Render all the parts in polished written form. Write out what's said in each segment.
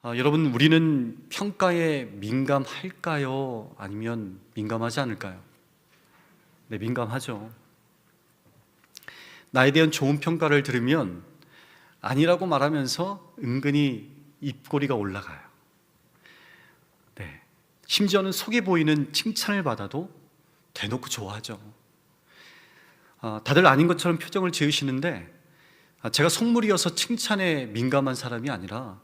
여러분, 우리는 평가에 민감할까요? 아니면 민감하지 않을까요? 네, 민감하죠. 나에 대한 좋은 평가를 들으면 아니라고 말하면서 은근히 입꼬리가 올라가요. 네, 심지어는 속에 보이는 칭찬을 받아도 대놓고 좋아하죠. 다들 아닌 것처럼 표정을 지으시는데 제가 속물이어서 칭찬에 민감한 사람이 아니라,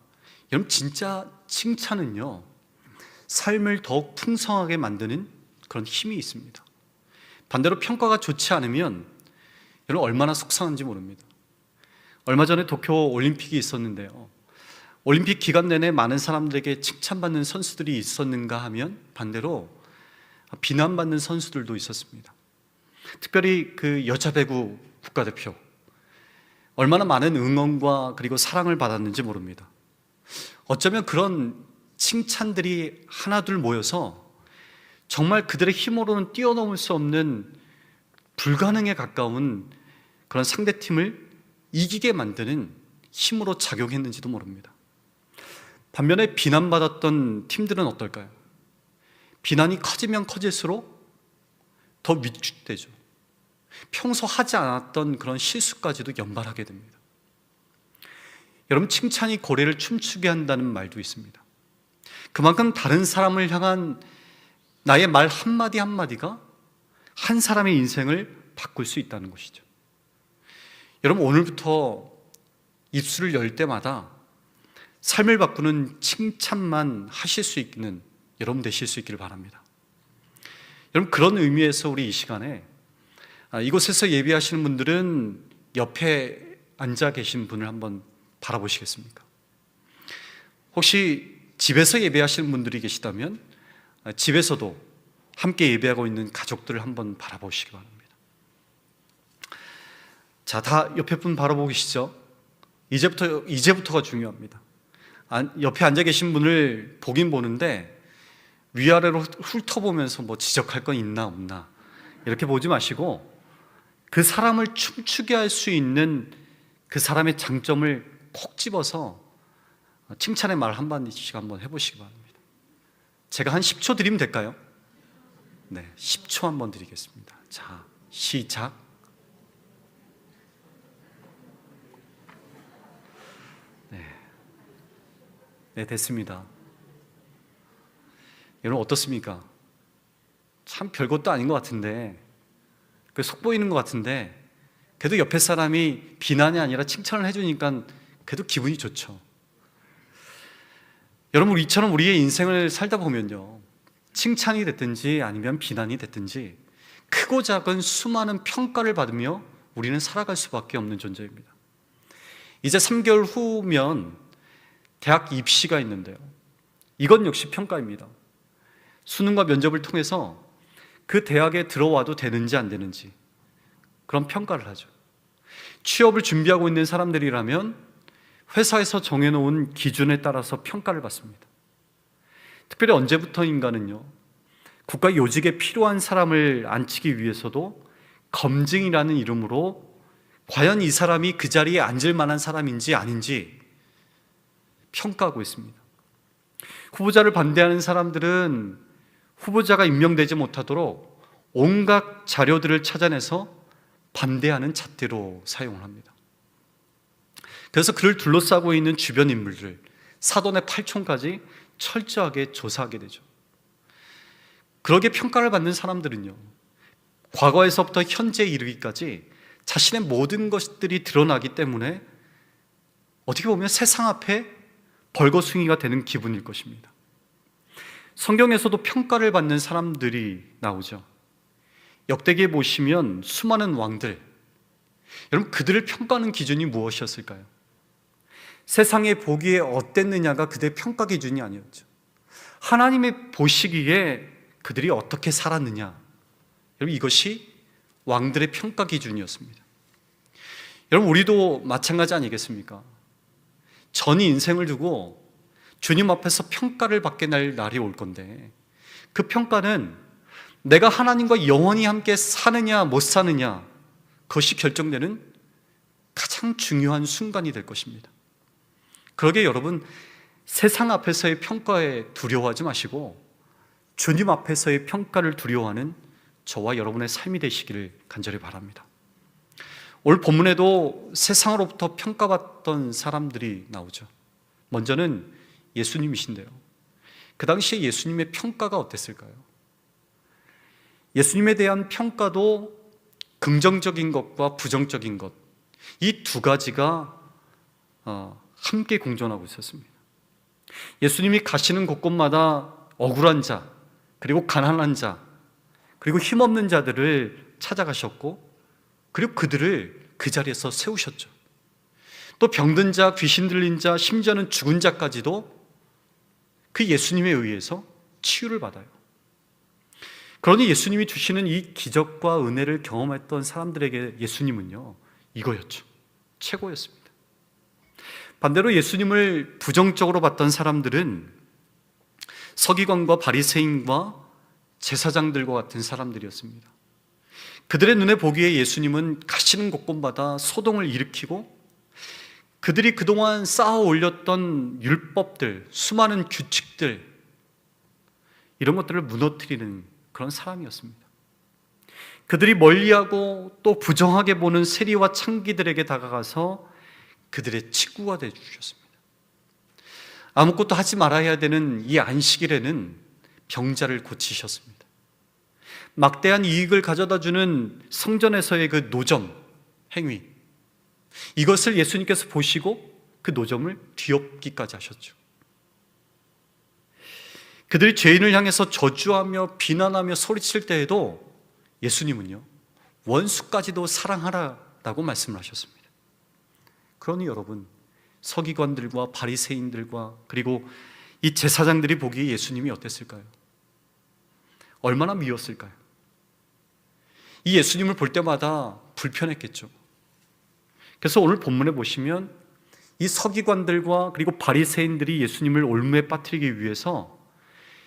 여러분, 진짜 칭찬은요, 삶을 더욱 풍성하게 만드는 그런 힘이 있습니다. 반대로 평가가 좋지 않으면 여러분 얼마나 속상한지 모릅니다. 얼마 전에 도쿄 올림픽이 있었는데요, 올림픽 기간 내내 많은 사람들에게 칭찬받는 선수들이 있었는가 하면 반대로 비난받는 선수들도 있었습니다. 특별히 그 여자 배구 국가대표, 얼마나 많은 응원과 그리고 사랑을 받았는지 모릅니다. 어쩌면 그런 칭찬들이 하나둘 모여서 정말 그들의 힘으로는 뛰어넘을 수 없는 불가능에 가까운 그런 상대팀을 이기게 만드는 힘으로 작용했는지도 모릅니다. 반면에 비난받았던 팀들은 어떨까요? 비난이 커지면 커질수록 더 위축되죠. 평소 하지 않았던 그런 실수까지도 연발하게 됩니다. 여러분, 칭찬이 고래를 춤추게 한다는 말도 있습니다. 그만큼 다른 사람을 향한 나의 말 한마디 한마디가 한 사람의 인생을 바꿀 수 있다는 것이죠. 여러분, 오늘부터 입술을 열 때마다 삶을 바꾸는 칭찬만 하실 수 있는 여러분 되실 수 있기를 바랍니다. 여러분, 그런 의미에서 우리 이 시간에 이곳에서 예배하시는 분들은 옆에 앉아 계신 분을 한번 바라보시겠습니까? 혹시 집에서 예배하시는 분들이 계시다면 집에서도 함께 예배하고 있는 가족들을 한번 바라보시기 바랍니다. 자, 다 옆에 분 바라보고 계시죠? 이제부터가 중요합니다. 옆에 앉아 계신 분을 보긴 보는데 위아래로 훑어보면서 뭐 지적할 건 있나 없나 이렇게 보지 마시고, 그 사람을 춤추게 할 수 있는 그 사람의 장점을 콕 집어서 칭찬의 말 한마디씩 한번 해보시기 바랍니다. 제가 한 10초 드리면 될까요? 네, 10초 한번 드리겠습니다. 자, 시작. 네, 됐습니다. 여러분, 어떻습니까? 참 별것도 아닌 것 같은데, 속 보이는 것 같은데, 그래도 옆에 사람이 비난이 아니라 칭찬을 해주니까 그래도 기분이 좋죠. 여러분, 이처럼 우리의 인생을 살다 보면요, 칭찬이 됐든지 아니면 비난이 됐든지 크고 작은 수많은 평가를 받으며 우리는 살아갈 수밖에 없는 존재입니다. 이제 3개월 후면 대학 입시가 있는데요, 이건 역시 평가입니다. 수능과 면접을 통해서 그 대학에 들어와도 되는지 안 되는지 그런 평가를 하죠. 취업을 준비하고 있는 사람들이라면 회사에서 정해놓은 기준에 따라서 평가를 받습니다. 특별히 언제부터인가는요, 국가 요직에 필요한 사람을 앉히기 위해서도 검증이라는 이름으로 과연 이 사람이 그 자리에 앉을 만한 사람인지 아닌지 평가하고 있습니다. 후보자를 반대하는 사람들은 후보자가 임명되지 못하도록 온갖 자료들을 찾아내서 반대하는 잣대로 사용을 합니다. 그래서 그를 둘러싸고 있는 주변 인물들, 사돈의 팔촌까지 철저하게 조사하게 되죠. 그렇게 평가를 받는 사람들은요, 과거에서부터 현재에 이르기까지 자신의 모든 것들이 드러나기 때문에 어떻게 보면 세상 앞에 벌거숭이가 되는 기분일 것입니다. 성경에서도 평가를 받는 사람들이 나오죠. 역대기에 보시면 수많은 왕들, 여러분, 그들을 평가하는 기준이 무엇이었을까요? 세상에 보기에 어땠느냐가 그들의 평가 기준이 아니었죠. 하나님의 보시기에 그들이 어떻게 살았느냐, 여러분, 이것이 왕들의 평가 기준이었습니다. 여러분, 우리도 마찬가지 아니겠습니까? 전 인생을 두고 주님 앞에서 평가를 받게 될 날이 올 건데, 그 평가는 내가 하나님과 영원히 함께 사느냐 못 사느냐, 그것이 결정되는 가장 중요한 순간이 될 것입니다. 그러게 여러분, 세상 앞에서의 평가에 두려워하지 마시고 주님 앞에서의 평가를 두려워하는 저와 여러분의 삶이 되시기를 간절히 바랍니다. 오늘 본문에도 세상으로부터 평가받던 사람들이 나오죠. 먼저는 예수님이신데요, 그 당시에 예수님의 평가가 어땠을까요? 예수님에 대한 평가도 긍정적인 것과 부정적인 것, 이 두 가지가 함께 공존하고 있었습니다. 예수님이 가시는 곳곳마다 억울한 자, 그리고 가난한 자, 그리고 힘없는 자들을 찾아가셨고, 그리고 그들을 그 자리에서 세우셨죠. 또 병든 자, 귀신 들린 자, 심지어는 죽은 자까지도 그 예수님에 의해서 치유를 받아요. 그러니 예수님이 주시는 이 기적과 은혜를 경험했던 사람들에게 예수님은요, 이거였죠. 최고였습니다. 반대로 예수님을 부정적으로 봤던 사람들은 서기관과 바리새인과 제사장들과 같은 사람들이었습니다. 그들의 눈에 보기에 예수님은 가시는 곳곳마다 소동을 일으키고 그들이 그동안 쌓아 올렸던 율법들, 수많은 규칙들, 이런 것들을 무너뜨리는 그런 사람이었습니다. 그들이 멀리하고 또 부정하게 보는 세리와 창기들에게 다가가서 그들의 친구가 되어 주셨습니다. 아무것도 하지 말아야 되는 이 안식일에는 병자를 고치셨습니다. 막대한 이익을 가져다 주는 성전에서의 그 노점 행위, 이것을 예수님께서 보시고 그 노점을 뒤엎기까지 하셨죠. 그들이 죄인을 향해서 저주하며 비난하며 소리칠 때에도 예수님은요, 원수까지도 사랑하라라고 말씀을 하셨습니다. 그러니 여러분, 서기관들과 바리새인들과 그리고 이 제사장들이 보기에 예수님이 어땠을까요? 얼마나 미웠을까요? 이 예수님을 볼 때마다 불편했겠죠. 그래서 오늘 본문에 보시면 이 서기관들과 그리고 바리새인들이 예수님을 올무에 빠뜨리기 위해서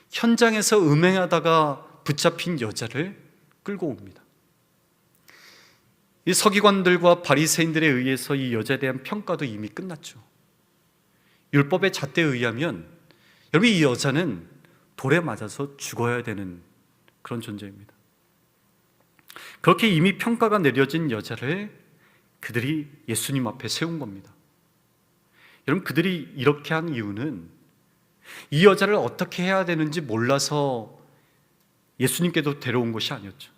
현장에서 음행하다가 붙잡힌 여자를 끌고 옵니다. 이 서기관들과 바리새인들에 의해서 이 여자에 대한 평가도 이미 끝났죠. 율법의 잣대에 의하면 여러분, 이 여자는 돌에 맞아서 죽어야 되는 그런 존재입니다. 그렇게 이미 평가가 내려진 여자를 그들이 예수님 앞에 세운 겁니다. 여러분, 그들이 이렇게 한 이유는 이 여자를 어떻게 해야 되는지 몰라서 예수님께도 데려온 것이 아니었죠.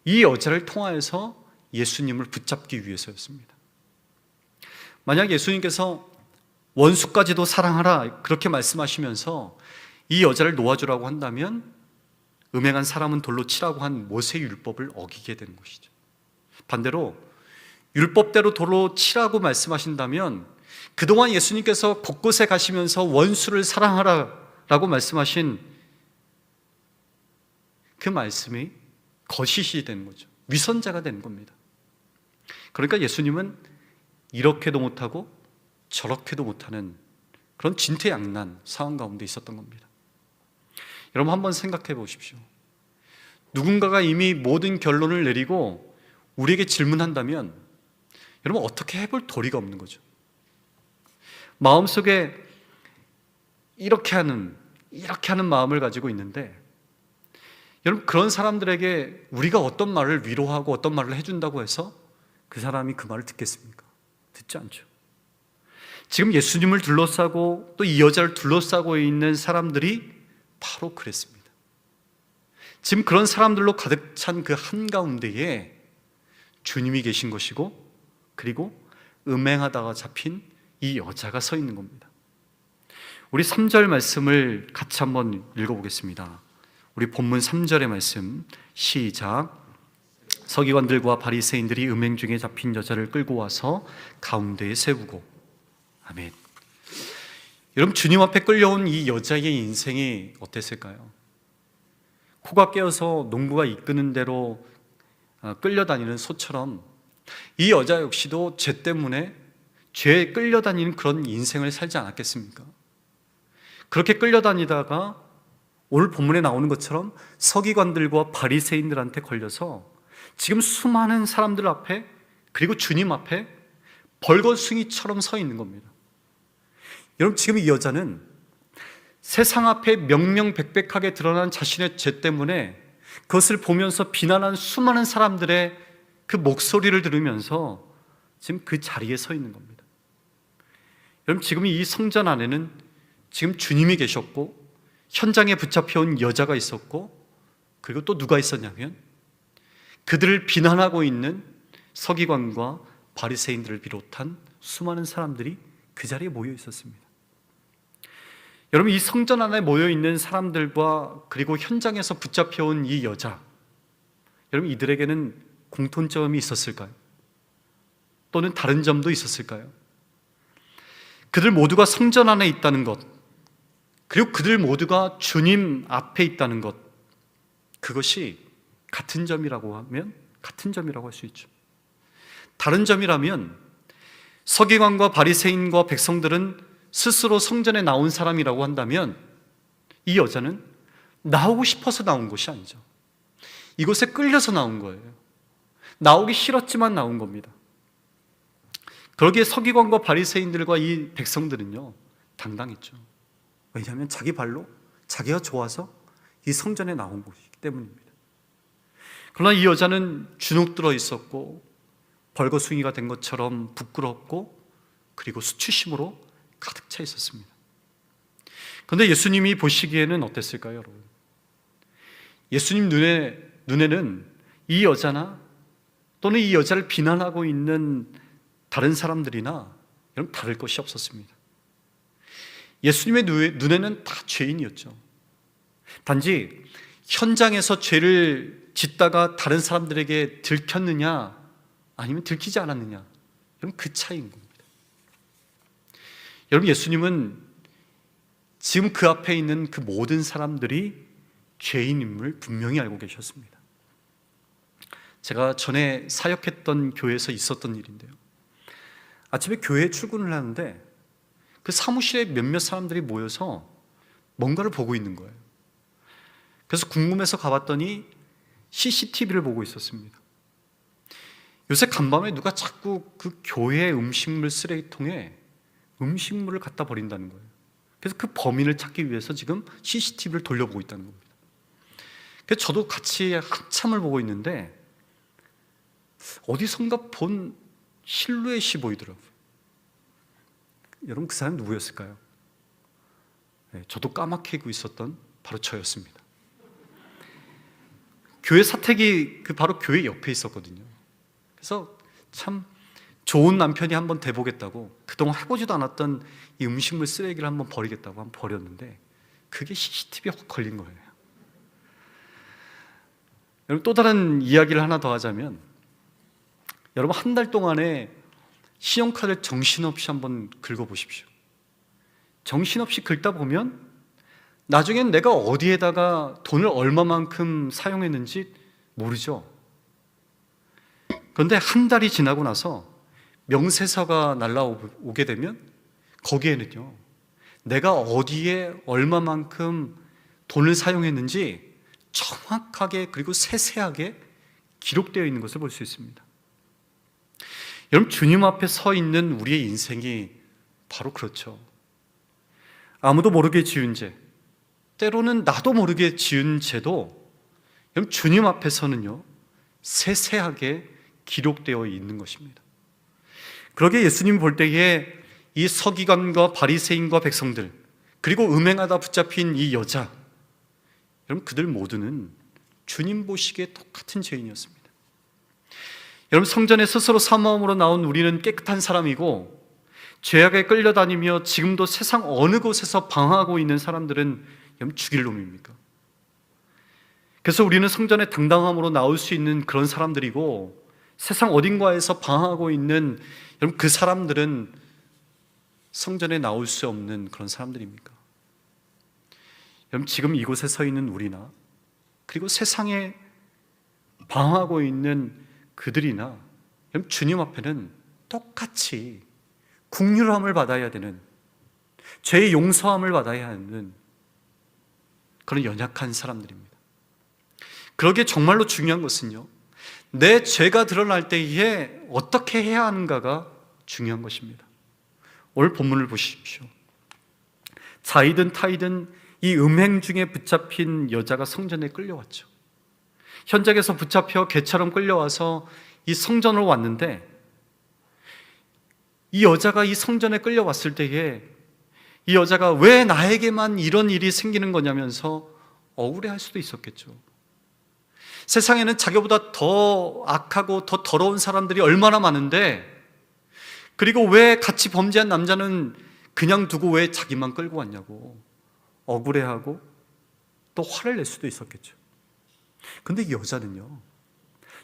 이 여자를 통하여서 예수님을 붙잡기 위해서였습니다. 만약 예수님께서 원수까지도 사랑하라 그렇게 말씀하시면서 이 여자를 놓아주라고 한다면 음행한 사람은 돌로 치라고 한 모세 율법을 어기게 되는 것이죠. 반대로 율법대로 돌로 치라고 말씀하신다면 그동안 예수님께서 곳곳에 가시면서 원수를 사랑하라라고 말씀하신 그 말씀이 거짓이 되는 거죠. 위선자가 되는 겁니다. 그러니까 예수님은 이렇게도 못하고 저렇게도 못하는 그런 진퇴양난 상황 가운데 있었던 겁니다. 여러분, 한번 생각해 보십시오. 누군가가 이미 모든 결론을 내리고 우리에게 질문한다면 여러분, 어떻게 해볼 도리가 없는 거죠. 마음속에 이렇게 하는 마음을 가지고 있는데, 여러분, 그런 사람들에게 우리가 어떤 말을 위로하고 어떤 말을 해준다고 해서 그 사람이 그 말을 듣겠습니까? 듣지 않죠. 지금 예수님을 둘러싸고 또 이 여자를 둘러싸고 있는 사람들이 바로 그랬습니다. 지금 그런 사람들로 가득 찬 그 한가운데에 주님이 계신 것이고, 그리고 음행하다가 잡힌 이 여자가 서 있는 겁니다. 우리 3절 말씀을 같이 한번 읽어보겠습니다. 우리 본문 3절의 말씀 시작. 서기관들과 바리새인들이 음행 중에 잡힌 여자를 끌고 와서 가운데에 세우고. 아멘. 여러분, 주님 앞에 끌려온 이 여자의 인생이 어땠을까요? 코가 깨어서 농부가 이끄는 대로 끌려다니는 소처럼 이 여자 역시도 죄 때문에 죄에 끌려다니는 그런 인생을 살지 않았겠습니까? 그렇게 끌려다니다가 오늘 본문에 나오는 것처럼 서기관들과 바리새인들한테 걸려서 지금 수많은 사람들 앞에, 그리고 주님 앞에 벌거숭이처럼 서 있는 겁니다. 여러분, 지금 이 여자는 세상 앞에 명명백백하게 드러난 자신의 죄 때문에 그것을 보면서 비난한 수많은 사람들의 그 목소리를 들으면서 지금 그 자리에 서 있는 겁니다. 여러분, 지금 이 성전 안에는 지금 주님이 계셨고 현장에 붙잡혀온 여자가 있었고, 그리고 또 누가 있었냐면 그들을 비난하고 있는 서기관과 바리새인들을 비롯한 수많은 사람들이 그 자리에 모여 있었습니다. 여러분, 이 성전 안에 모여 있는 사람들과 그리고 현장에서 붙잡혀온 이 여자, 여러분, 이들에게는 공통점이 있었을까요? 또는 다른 점도 있었을까요? 그들 모두가 성전 안에 있다는 것, 그리고 그들 모두가 주님 앞에 있다는 것, 그것이 같은 점이라고 하면 같은 점이라고 할 수 있죠. 다른 점이라면 서기관과 바리새인과 백성들은 스스로 성전에 나온 사람이라고 한다면, 이 여자는 나오고 싶어서 나온 것이 아니죠. 이곳에 끌려서 나온 거예요. 나오기 싫었지만 나온 겁니다. 그러기에 서기관과 바리새인들과 이 백성들은요, 당당했죠. 왜냐하면 자기 발로 자기가 좋아서 이 성전에 나온 것이기 때문입니다. 그러나 이 여자는 주눅들어 있었고 벌거숭이가 된 것처럼 부끄럽고 그리고 수치심으로 가득 차 있었습니다. 그런데 예수님이 보시기에는 어땠을까요, 여러분? 예수님 눈에는 이 여자나 또는 이 여자를 비난하고 있는 다른 사람들이나 여러분 다를 것이 없었습니다. 예수님의 눈에는 다 죄인이었죠. 단지 현장에서 죄를 짓다가 다른 사람들에게 들켰느냐 아니면 들키지 않았느냐, 여러분 그 차이인 겁니다. 여러분, 예수님은 지금 그 앞에 있는 그 모든 사람들이 죄인임을 분명히 알고 계셨습니다. 제가 전에 사역했던 교회에서 있었던 일인데요, 아침에 교회에 출근을 하는데 그 사무실에 몇몇 사람들이 모여서 뭔가를 보고 있는 거예요. 그래서 궁금해서 가봤더니 CCTV를 보고 있었습니다. 요새 간밤에 누가 자꾸 그 교회 음식물 쓰레기통에 음식물을 갖다 버린다는 거예요. 그래서 그 범인을 찾기 위해서 지금 CCTV를 돌려보고 있다는 겁니다. 그래서 저도 같이 한참을 보고 있는데 어디선가 본 실루엣이 보이더라고요. 여러분, 그 사람이 누구였을까요? 네, 저도 까맣게 있었던 바로 저였습니다. 교회 사택이 바로 교회 옆에 있었거든요. 그래서 참 좋은 남편이 한번 돼보겠다고 그동안 해보지도 않았던 이 음식물 쓰레기를 한번 버리겠다고 한번 버렸는데 그게 CCTV에 확 걸린 거예요. 여러분, 또 다른 이야기를 하나 더 하자면, 여러분 한 달 동안에 신용카드를 정신없이 한번 긁어보십시오. 정신없이 긁다 보면 나중엔 내가 어디에다가 돈을 얼마만큼 사용했는지 모르죠. 그런데 한 달이 지나고 나서 명세서가 날라오게 되면 거기에는요, 내가 어디에 얼마만큼 돈을 사용했는지 정확하게 그리고 세세하게 기록되어 있는 것을 볼 수 있습니다. 여러분, 주님 앞에 서 있는 우리의 인생이 바로 그렇죠. 아무도 모르게 지은 죄, 때로는 나도 모르게 지은 죄도 여러분 주님 앞에서는요 세세하게 기록되어 있는 것입니다. 그러기에 예수님 볼 때에 이 서기관과 바리새인과 백성들, 그리고 음행하다 붙잡힌 이 여자, 여러분 그들 모두는 주님 보시기에 똑같은 죄인이었습니다. 여러분, 성전에 스스로 사모함으로 나온 우리는 깨끗한 사람이고, 죄악에 끌려다니며 지금도 세상 어느 곳에서 방황하고 있는 사람들은 여러분 죽일 놈입니까? 그래서 우리는 성전에 당당함으로 나올 수 있는 그런 사람들이고, 세상 어딘가에서 방황하고 있는 여러분 그 사람들은 성전에 나올 수 없는 그런 사람들입니까? 여러분, 지금 이곳에 서 있는 우리나 그리고 세상에 방황하고 있는 그들이나 여러분 주님 앞에는 똑같이 긍휼함을 받아야 되는, 죄의 용서함을 받아야 하는 그런 연약한 사람들입니다. 그러기에 정말로 중요한 것은요, 내 죄가 드러날 때에 어떻게 해야 하는가가 중요한 것입니다. 오늘 본문을 보십시오. 자이든 타이든 이 음행 중에 붙잡힌 여자가 성전에 끌려왔죠. 현장에서 붙잡혀 개처럼 끌려와서 이 성전으로 왔는데, 이 여자가 이 성전에 끌려왔을 때에 이 여자가 왜 나에게만 이런 일이 생기는 거냐면서 억울해할 수도 있었겠죠. 세상에는 자기보다 더 악하고 더 더러운 사람들이 얼마나 많은데, 그리고 왜 같이 범죄한 남자는 그냥 두고 왜 자기만 끌고 왔냐고 억울해하고 또 화를 낼 수도 있었겠죠. 근데 이 여자는요,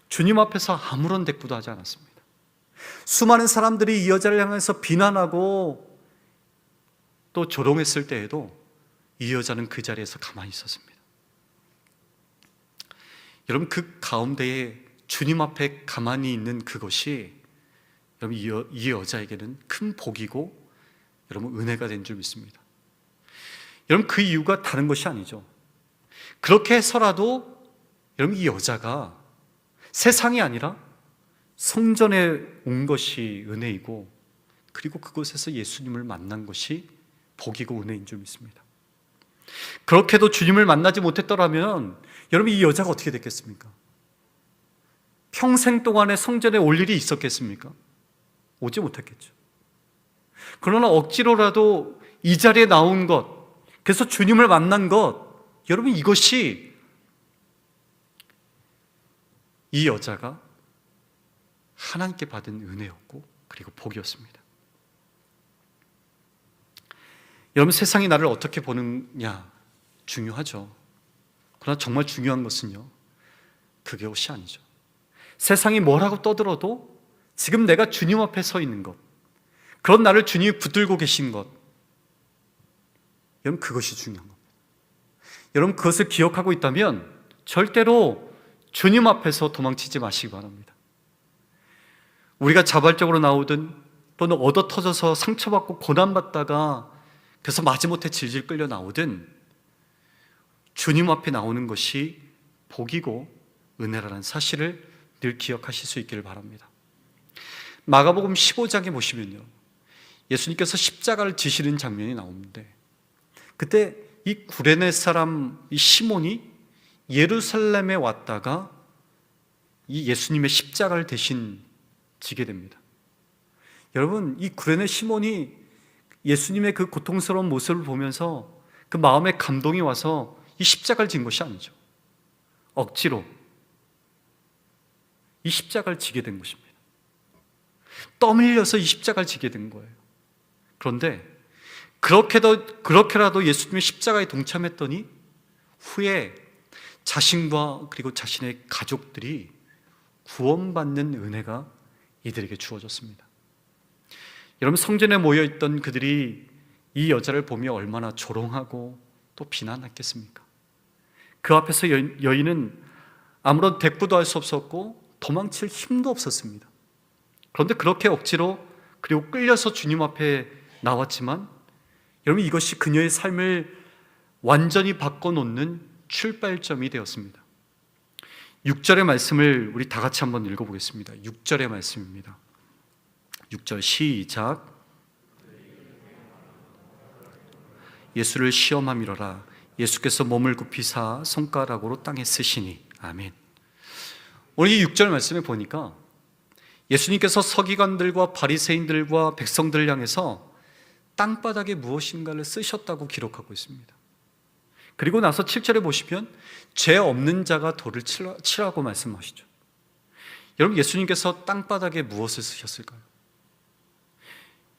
주님 앞에서 아무런 대꾸도 하지 않았습니다. 수많은 사람들이 이 여자를 향해서 비난하고 또 조롱했을 때에도 이 여자는 그 자리에서 가만히 있었습니다. 여러분, 그 가운데에 주님 앞에 가만히 있는 그것이 여러분 이 여자에게는 큰 복이고 여러분 은혜가 된 줄 믿습니다. 여러분, 그 이유가 다른 것이 아니죠. 그렇게 해서라도 여러분 이 여자가 세상이 아니라 성전에 온 것이 은혜이고, 그리고 그곳에서 예수님을 만난 것이 복이고 은혜인 줄 믿습니다. 그렇게도 주님을 만나지 못했더라면 여러분 이 여자가 어떻게 됐겠습니까? 평생 동안에 성전에 올 일이 있었겠습니까? 오지 못했겠죠. 그러나 억지로라도 이 자리에 나온 것, 그래서 주님을 만난 것, 여러분 이것이 이 여자가 하나님께 받은 은혜였고 그리고 복이었습니다. 여러분, 세상이 나를 어떻게 보느냐 중요하죠. 그러나 정말 중요한 것은요, 그것이 아니죠. 세상이 뭐라고 떠들어도 지금 내가 주님 앞에 서 있는 것, 그런 나를 주님이 붙들고 계신 것, 여러분 그것이 중요한 겁니다. 여러분, 그것을 기억하고 있다면 절대로 주님 앞에서 도망치지 마시기 바랍니다. 우리가 자발적으로 나오든 또는 얻어 터져서 상처받고 고난받다가 그래서 마지못해 질질 끌려 나오든 주님 앞에 나오는 것이 복이고 은혜라는 사실을 늘 기억하실 수 있기를 바랍니다. 마가복음 15장에 보시면요, 예수님께서 십자가를 지시는 장면이 나오는데, 그때 이 구레네 사람 이 시몬이 예루살렘에 왔다가 이 예수님의 십자가를 대신 지게 됩니다. 여러분, 이 구레네 시몬이 예수님의 그 고통스러운 모습을 보면서 그 마음에 감동이 와서 이 십자가를 진 것이 아니죠. 억지로 이 십자가를 지게 된 것입니다. 떠밀려서 이 십자가를 지게 된 거예요. 그런데 그렇게라도 예수님의 십자가에 동참했더니 후에 자신과 그리고 자신의 가족들이 구원받는 은혜가 이들에게 주어졌습니다. 여러분, 성전에 모여있던 그들이 이 여자를 보며 얼마나 조롱하고 또 비난했겠습니까? 그 앞에서 여인은 아무런 대꾸도 할 수 없었고 도망칠 힘도 없었습니다. 그런데 그렇게 억지로 그리고 끌려서 주님 앞에 나왔지만 여러분, 이것이 그녀의 삶을 완전히 바꿔놓는 출발점이 되었습니다. 6절의 말씀을 우리 다 같이 한번 읽어보겠습니다. 6절의 말씀입니다. 6절 시작. 예수를 시험함이로라. 예수께서 몸을 굽히사 손가락으로 땅에 쓰시니. 아멘. 오늘 이 6절 말씀에 보니까 예수님께서 서기관들과 바리새인들과 백성들을 향해서 땅바닥에 무엇인가를 쓰셨다고 기록하고 있습니다. 그리고 나서 7절에 보시면 죄 없는 자가 돌을 치라고 말씀하시죠. 여러분, 예수님께서 땅바닥에 무엇을 쓰셨을까요?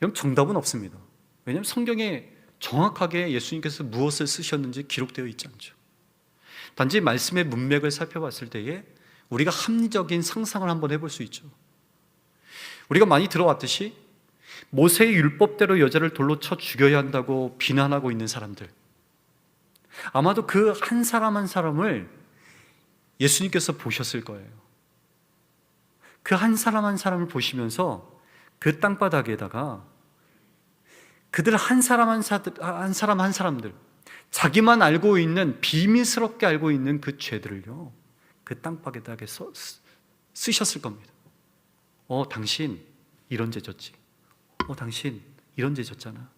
여러분, 정답은 없습니다. 왜냐하면 성경에 정확하게 예수님께서 무엇을 쓰셨는지 기록되어 있지 않죠. 단지 말씀의 문맥을 살펴봤을 때에 우리가 합리적인 상상을 한번 해볼 수 있죠. 우리가 많이 들어왔듯이 모세의 율법대로 여자를 돌로 쳐 죽여야 한다고 비난하고 있는 사람들, 아마도 그 한 사람 한 사람을 예수님께서 보셨을 거예요. 그 한 사람 한 사람을 보시면서 그 땅바닥에다가 그들 한 사람 한 사람들, 자기만 알고 있는, 비밀스럽게 알고 있는 그 죄들을요, 그 땅바닥에 쓰셨을 겁니다. 당신 이런 죄 졌지. 당신 이런 죄 졌잖아.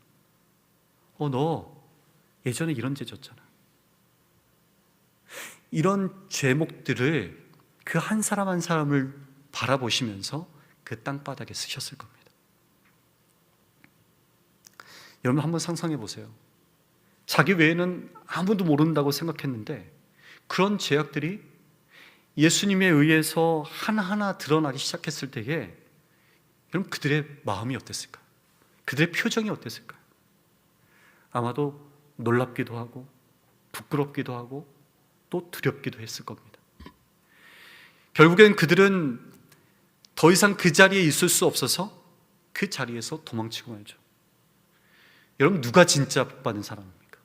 너 예전에 이런 죄 졌잖아. 이런 죄목들을 그 한 사람 한 사람을 바라보시면서 그 땅바닥에 쓰셨을 겁니다. 여러분 한번 상상해 보세요. 자기 외에는 아무도 모른다고 생각했는데 그런 죄악들이 예수님에 의해서 하나하나 드러나기 시작했을 때에 여러분 그들의 마음이 어땠을까요? 그들의 표정이 어땠을까요? 아마도 놀랍기도 하고 부끄럽기도 하고 또 두렵기도 했을 겁니다. 결국엔 그들은 더 이상 그 자리에 있을 수 없어서 그 자리에서 도망치고 말죠. 여러분 누가 진짜 복받은 사람입니까?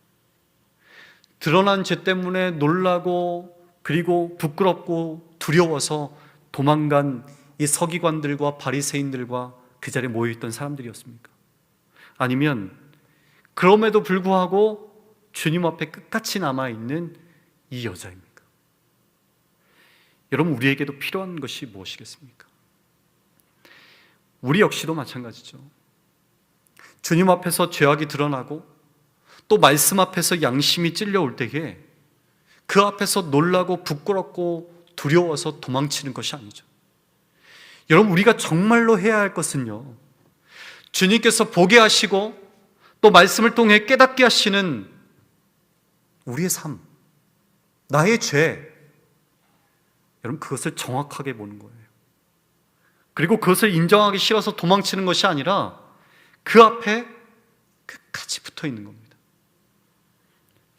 드러난 죄 때문에 놀라고 그리고 부끄럽고 두려워서 도망간 이 서기관들과 바리새인들과 그 자리에 모여있던 사람들이었습니까? 아니면 그럼에도 불구하고 주님 앞에 끝까지 남아있는 이 여자입니까? 여러분 우리에게도 필요한 것이 무엇이겠습니까? 우리 역시도 마찬가지죠. 주님 앞에서 죄악이 드러나고 또 말씀 앞에서 양심이 찔려올 때에 그 앞에서 놀라고 부끄럽고 두려워서 도망치는 것이 아니죠. 여러분 우리가 정말로 해야 할 것은요, 주님께서 보게 하시고 또 말씀을 통해 깨닫게 하시는 우리의 삶, 나의 죄, 여러분 그것을 정확하게 보는 거예요. 그리고 그것을 인정하기 싫어서 도망치는 것이 아니라 그 앞에 끝까지 붙어 있는 겁니다.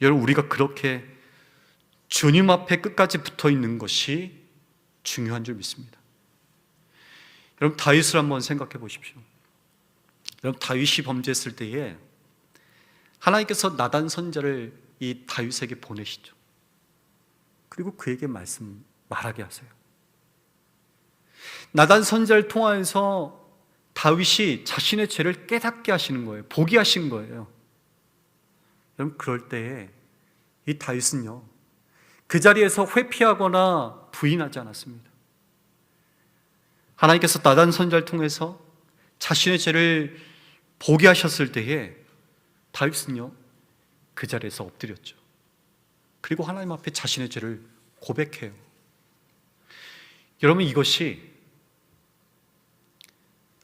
여러분 우리가 그렇게 주님 앞에 끝까지 붙어 있는 것이 중요한 줄 믿습니다. 여러분 다윗을 한번 생각해 보십시오. 여러분 다윗이 범죄했을 때에 하나님께서 나단 선지자를 이 다윗에게 보내시죠. 그리고 그에게 말하게 하세요. 나단 선지자를 통하여서 다윗이 자신의 죄를 깨닫게 하시는 거예요. 보게 하신 거예요. 여러분 그럴 때에 이 다윗은요 그 자리에서 회피하거나 부인하지 않았습니다. 하나님께서 나단 선지자를 통해서 자신의 죄를 보게 하셨을 때에 다윗은요 그 자리에서 엎드렸죠. 그리고 하나님 앞에 자신의 죄를 고백해요. 여러분 이것이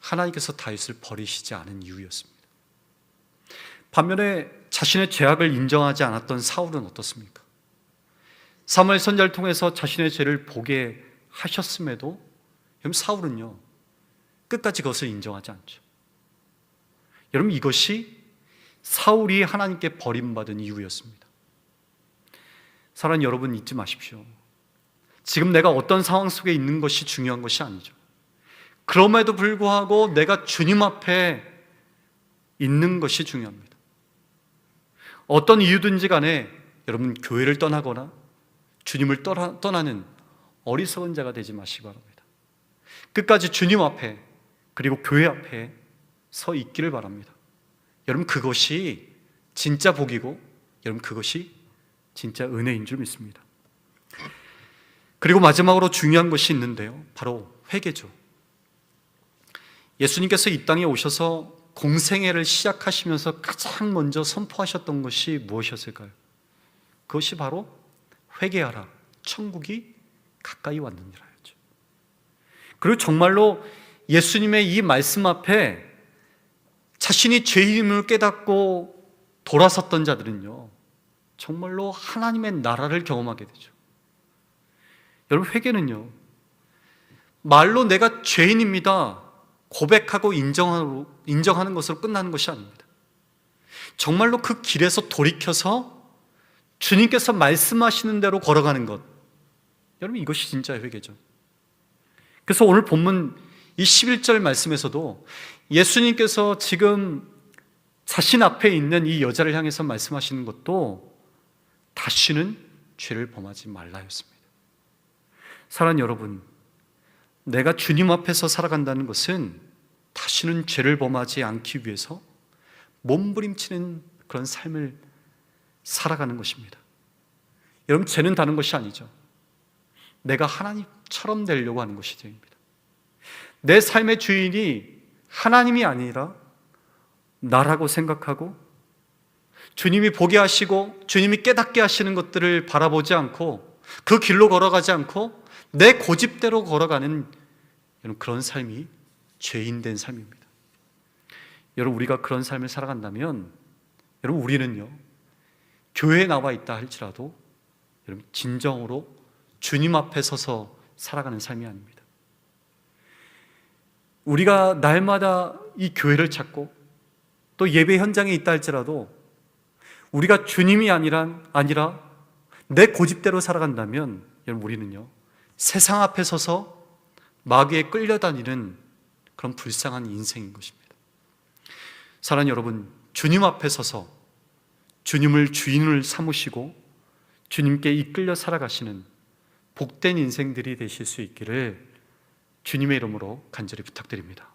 하나님께서 다윗을 버리시지 않은 이유였습니다. 반면에 자신의 죄악을 인정하지 않았던 사울은 어떻습니까? 사무엘 선지자를 통해서 자신의 죄를 보게 하셨음에도 여러분 사울은요 끝까지 그것을 인정하지 않죠. 여러분 이것이 사울이 하나님께 버림받은 이유였습니다. 사랑하는 여러분 잊지 마십시오. 지금 내가 어떤 상황 속에 있는 것이 중요한 것이 아니죠. 그럼에도 불구하고 내가 주님 앞에 있는 것이 중요합니다. 어떤 이유든지 간에 여러분 교회를 떠나거나 주님을 떠나는 어리석은 자가 되지 마시기 바랍니다. 끝까지 주님 앞에 그리고 교회 앞에 서 있기를 바랍니다. 여러분 그것이 진짜 복이고 여러분 그것이 진짜 은혜인 줄 믿습니다. 그리고 마지막으로 중요한 것이 있는데요, 바로 회개죠. 예수님께서 이 땅에 오셔서 공생애를 시작하시면서 가장 먼저 선포하셨던 것이 무엇이었을까요? 그것이 바로 회개하라, 천국이 가까이 왔느니라였죠. 그리고 정말로 예수님의 이 말씀 앞에 자신이 죄인임을 깨닫고 돌아섰던 자들은요 정말로 하나님의 나라를 경험하게 되죠. 여러분 회개는요 말로 내가 죄인입니다 고백하고 인정하는 것으로 끝나는 것이 아닙니다. 정말로 그 길에서 돌이켜서 주님께서 말씀하시는 대로 걸어가는 것, 여러분 이것이 진짜 회개죠. 그래서 오늘 본문 이 11절 말씀에서도 예수님께서 지금 자신 앞에 있는 이 여자를 향해서 말씀하시는 것도 다시는 죄를 범하지 말라였습니다. 사랑하는 여러분, 내가 주님 앞에서 살아간다는 것은 다시는 죄를 범하지 않기 위해서 몸부림치는 그런 삶을 살아가는 것입니다. 여러분 죄는 다른 것이 아니죠. 내가 하나님처럼 되려고 하는 것이 죄입니다. 내 삶의 주인이 하나님이 아니라 나라고 생각하고 주님이 보게 하시고 주님이 깨닫게 하시는 것들을 바라보지 않고 그 길로 걸어가지 않고 내 고집대로 걸어가는 그런 삶이 죄인된 삶입니다. 여러분, 우리가 그런 삶을 살아간다면 여러분, 우리는요, 교회에 나와 있다 할지라도 여러분, 진정으로 주님 앞에 서서 살아가는 삶이 아닙니다. 우리가 날마다 이 교회를 찾고 또 예배 현장에 있다 할지라도 우리가 주님이 아니라 내 고집대로 살아간다면 여러분, 우리는요, 세상 앞에 서서 마귀에 끌려다니는 그런 불쌍한 인생인 것입니다. 사랑하는 여러분, 주님 앞에 서서 주님을 주인을 삼으시고 주님께 이끌려 살아가시는 복된 인생들이 되실 수 있기를 주님의 이름으로 간절히 부탁드립니다.